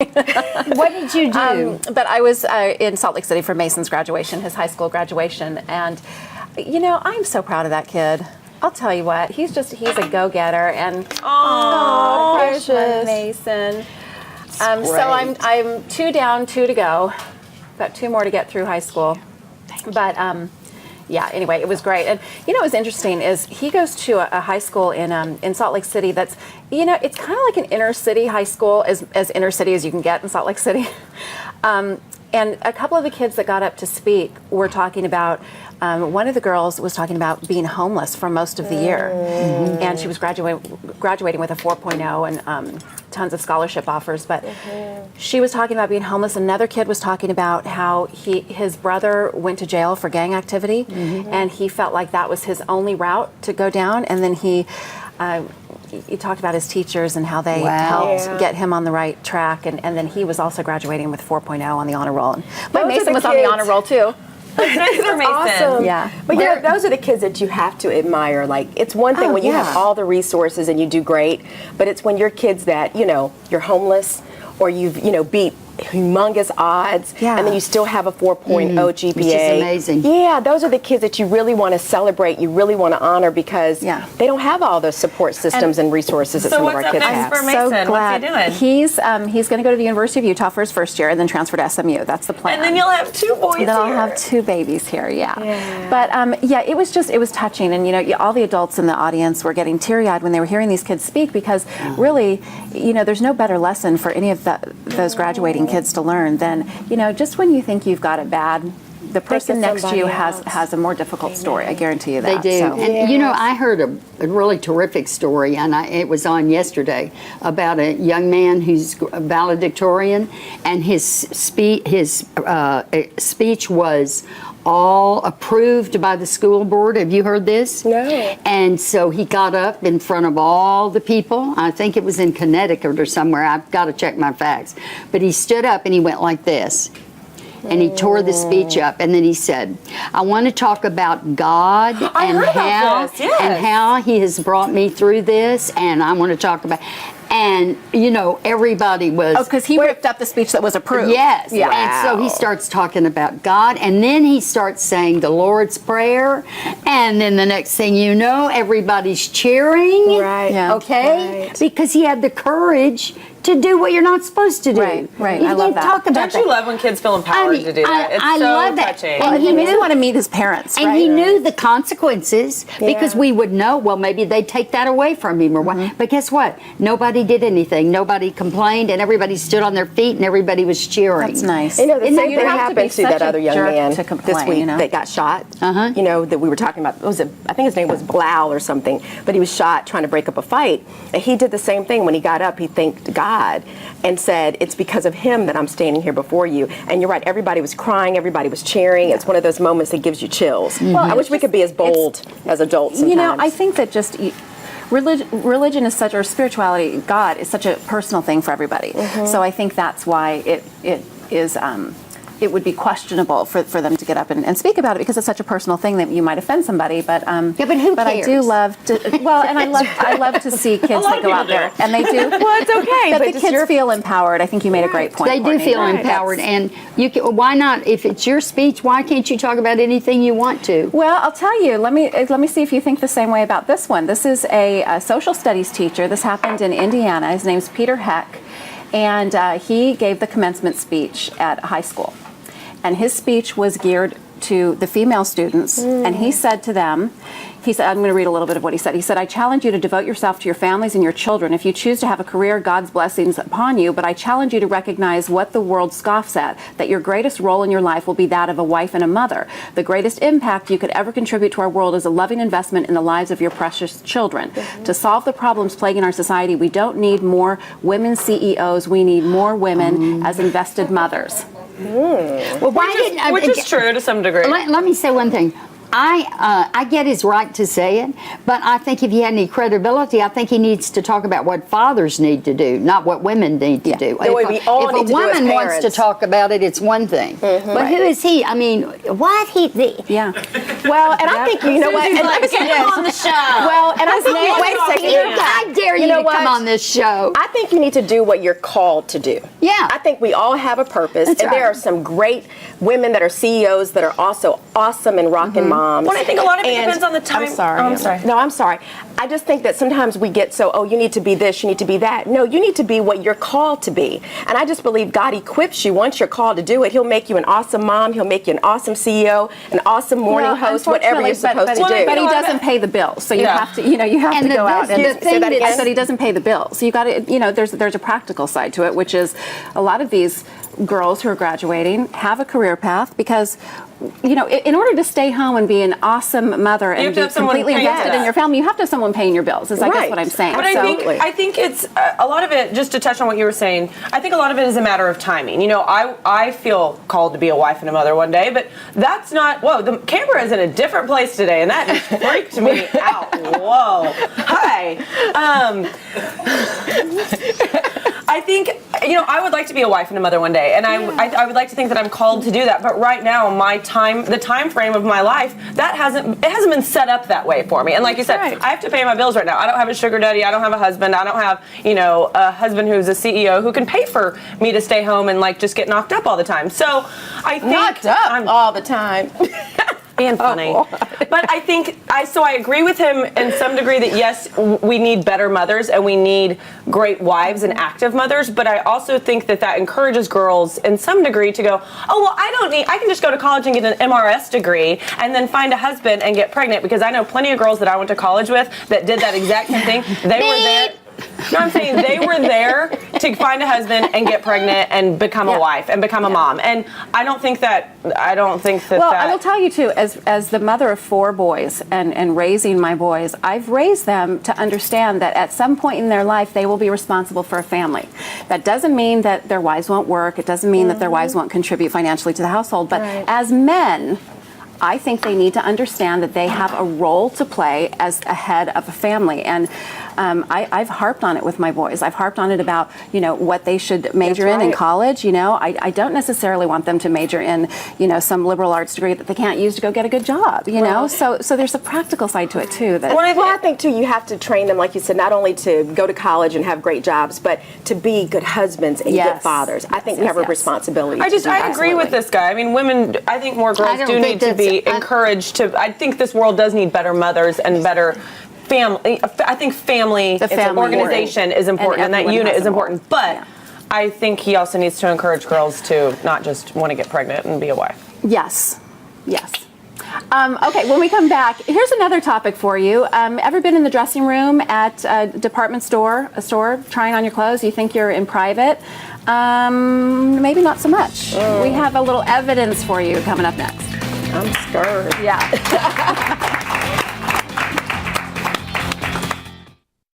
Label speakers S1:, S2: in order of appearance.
S1: What did you do?
S2: But I was in Salt Lake City for Mason's graduation, his high school graduation, and I'm so proud of that kid. I'll tell you what, he's a go-getter, and precious Mason. So I'm 2 down, 2 to go. Got 2 more to get through high school. But anyway, it was great. And what was interesting is he goes to a high school in Salt Lake City that's, it's kind of like an inner city high school, as inner city as you can get in Salt Lake City. And a couple of the kids that got up to speak were talking about, one of the girls was talking about being homeless for most of the year. Mm-hmm. And she was graduating with a 4.0 and tons of scholarship offers. But she was talking about being homeless. Another kid was talking about how his brother went to jail for gang activity. Mm-hmm. And he felt like that was his only route to go down. And then he talked about his teachers and how they helped get him on the right track. And then he was also graduating with 4.0 on the honor roll. But Mason was on the honor roll too.
S3: That's awesome.
S2: Yeah.
S3: But those are the kids that you have to admire. Like, it's one thing when you have all the resources and you do great, but it's when you're kids that, you're homeless or you've, beat humongous odds, and then you still have a 4.0 GPA.
S1: Which is amazing.
S3: Yeah, those are the kids that you really want to celebrate, you really want to honor, because they don't have all those support systems and resources that some of our kids have.
S4: For Mason?
S2: So glad.
S4: What's he doing?
S2: He's going to go to the University of Utah for his first year and then transfer to SMU. That's the plan.
S4: And then you'll have 2 boys
S2: Then I'll have 2 babies here, But it was touching, and all the adults in the audience were getting teary-eyed when they were hearing these kids speak, because really, there's no better lesson for any of those graduating kids to learn than, just when you think you've got it bad, the person next to you has a more difficult story. I guarantee you that.
S1: They do.
S2: So.
S1: And I heard a really terrific story, and it was on yesterday, about a young man who's valedictorian, and his speech was all approved by the school board. Have you heard this?
S3: No.
S1: And so he got up in front of all the people. I think it was in Connecticut or somewhere. I've got to check my facts. But he stood up and he went like this. And he tore the speech up, and then he said, "I want to talk about God and how He has brought me through this, and I want to talk about." And everybody was
S2: because he ripped up the speech that was approved.
S1: Yes,
S2: yeah.
S1: And so he starts talking about God, and then he starts saying the Lord's Prayer, and then the next thing you know, everybody's cheering.
S3: Right.
S2: Yeah.
S1: Okay.
S3: Right.
S1: Because he had the courage to do what you're not supposed to do.
S2: Right.
S1: You
S2: I love that.
S1: Talk about
S4: Don't you love when kids feel empowered to do that? It's
S1: I
S4: so
S1: love that.
S4: touching.
S2: Well, he makes him want to meet his parents,
S1: And
S2: right?
S1: he knew the consequences, because we would know, well, maybe they'd take that away from him or what. But guess what? Nobody did anything. Nobody complained, and everybody stood on their feet, and everybody was cheering.
S2: That's nice.
S3: The same thing
S2: you have to be
S3: happened to that
S2: such a
S3: other young
S2: jerk
S3: man
S2: to complain,
S3: this week that got shot. That we were talking about. I think his name was Blau or something, but he was shot trying to break up a fight. And he did the same thing. When he got up, he thanked God and said, "It's because of him that I'm standing here before you." And you're right, everybody was crying, everybody was cheering. It's one of those moments that gives you chills. Well, I wish we could be as bold as adults sometimes.
S2: I think that just religion is such, or spirituality, God is such a personal thing for everybody. So I think that's why it is it would be questionable for them to get up and speak about it, because it's such a personal thing that you might offend somebody. But
S1: but who
S2: But
S1: cares?
S2: I do love to. Well, and I love to see kids that go out there and they do.
S3: Well, it's okay,
S2: But
S3: but
S2: the
S3: just
S2: kids feel empowered. I think you made a great point.
S1: They do
S2: Courtney.
S1: feel
S2: Right.
S1: empowered, and you can, why not? If it's your speech, why can't you talk about anything you want to?
S2: Well, I'll tell you. Let me see if you think the same way about this one. This is a social studies teacher. This happened in Indiana. His name's Peter Heck, and he gave the commencement speech at a high school. And his speech was geared to the female students, and he said to them, I'm going to read a little bit of what he said. He said, "I challenge you to devote yourself to your families and your children. If you choose to have a career, God's blessings upon you, but I challenge you to recognize what the world scoffs at, that your greatest role in your life will be that of a wife and a mother. The greatest impact you could ever contribute to our world is a loving investment in the lives of your precious children. To solve the problems plaguing our society, we don't need more women CEOs, we need more women as invested mothers."
S1: Well, why didn't
S4: Which is true to some degree.
S1: Let me say one thing. I get his right to say it, but I think if he had any credibility, I think he needs to talk about what fathers need to do, not what women need to do.
S3: The way we all
S1: if
S3: need
S1: a
S3: to do as
S1: woman wants to
S3: parents.
S1: talk about it, it's one thing. But who is he? I mean, what he?
S2: Yeah.
S3: Well, and I think, you know what? And let me say this.
S4: on the show.
S3: Well, and I think, wait a second.
S1: I dare you,
S3: You know
S1: to come
S3: what?
S1: on this show.
S3: I think you need to do what you're called to do.
S1: Yeah.
S3: I think we all have a purpose,
S1: That's
S3: and there
S1: right.
S3: are some great women that are CEOs that are also awesome and rocking moms.
S4: Well, I think a lot of it
S3: And-
S4: depends on the time.
S3: I'm sorry.
S4: Oh, I'm sorry.
S3: No, I'm sorry. I just think that sometimes we get so, oh, you need to be this, you need to be that. No, you need to be what you're called to be. And I just believe God equips you once you're called to do it. He'll make you an awesome mom. He'll make you an awesome CEO, an awesome morning host, whatever you're supposed to do.
S2: But he doesn't pay the bills, so you
S4: Yeah.
S2: have to, you have
S1: And
S2: to go out and
S1: the thing
S3: that
S2: I
S3: again?
S2: said he doesn't pay the bills. So you got to, there's a practical side to it, which is a lot of these girls who are graduating have a career path because, in order to stay home and be an awesome mother and
S4: have to
S2: be
S4: have someone
S2: completely
S4: paying
S2: invested
S4: for
S2: in
S4: that.
S2: your family, you have to have someone paying your bills. Is I guess
S3: Right.
S2: what I'm saying.
S4: But
S2: So-
S4: I think it's a lot of it. Just to touch on what you were saying, I think a lot of it is a matter of timing. I feel called to be a wife and a mother one day, but that's not. Whoa, the camera is in a different place today, and that just freaked me out. Whoa, hi. I think I would like to be a wife and a mother one day, and I would like to think that I'm called to do that. But right now, the time frame of my life, it hasn't been set up that way for me. And like you said,
S3: right.
S4: I have to pay my bills right now. I don't have a sugar daddy. I don't have a husband. I don't have a husband who's a CEO who can pay for me to stay home and just get knocked up all the time. So I think
S3: Knocked up all the time.
S4: being funny. But I think I agree with him in some degree that yes, we need better mothers and we need great wives and active mothers, but I also think that encourages girls in some degree to go, oh, well, I can just go to college and get an MRS degree and then find a husband and get pregnant, because I know plenty of girls that I went to college with that did that exact same thing. They were there. No, I'm saying they were there to find a husband and get pregnant and become a wife and become a mom. And I don't think that.
S2: Well, I will tell you too, as the mother of 4 boys and raising my boys, I've raised them to understand that at some point in their life they will be responsible for a family. That doesn't mean that their wives won't work. It doesn't mean that their wives won't contribute financially to the household. But as men, I think they need to understand that they have a role to play as a head of a family. And I've harped on it with my boys. I've harped on it about, what they should major in college. I don't necessarily want them to major in, some liberal arts degree that they can't use to go get a good job, So there's a practical side to it too. That
S3: Well, I think too, you have to train them, like you said, not only to go to college and have great jobs, but to be good husbands and good fathers. I think we have a responsibility.
S4: I
S3: to do that.
S4: agree with this guy. I mean, women, I think more
S1: I
S4: girls
S1: don't
S4: do
S1: think
S4: need to be
S1: that's-
S4: encouraged to. I think this world does need better mothers and better family. I think family,
S2: family
S4: organization is important, and that
S2: everyone
S4: unit
S2: has
S4: is
S2: a role.
S4: important. But I think he also needs to encourage girls to not just want to get pregnant and be a wife.
S2: Yes. Okay, when we come back, here's another topic for you. Ever been in the dressing room at a department store, trying on your clothes? You think you're in private? Maybe not so much. We have a little evidence for you coming up next.
S3: I'm scared.
S2: Yeah.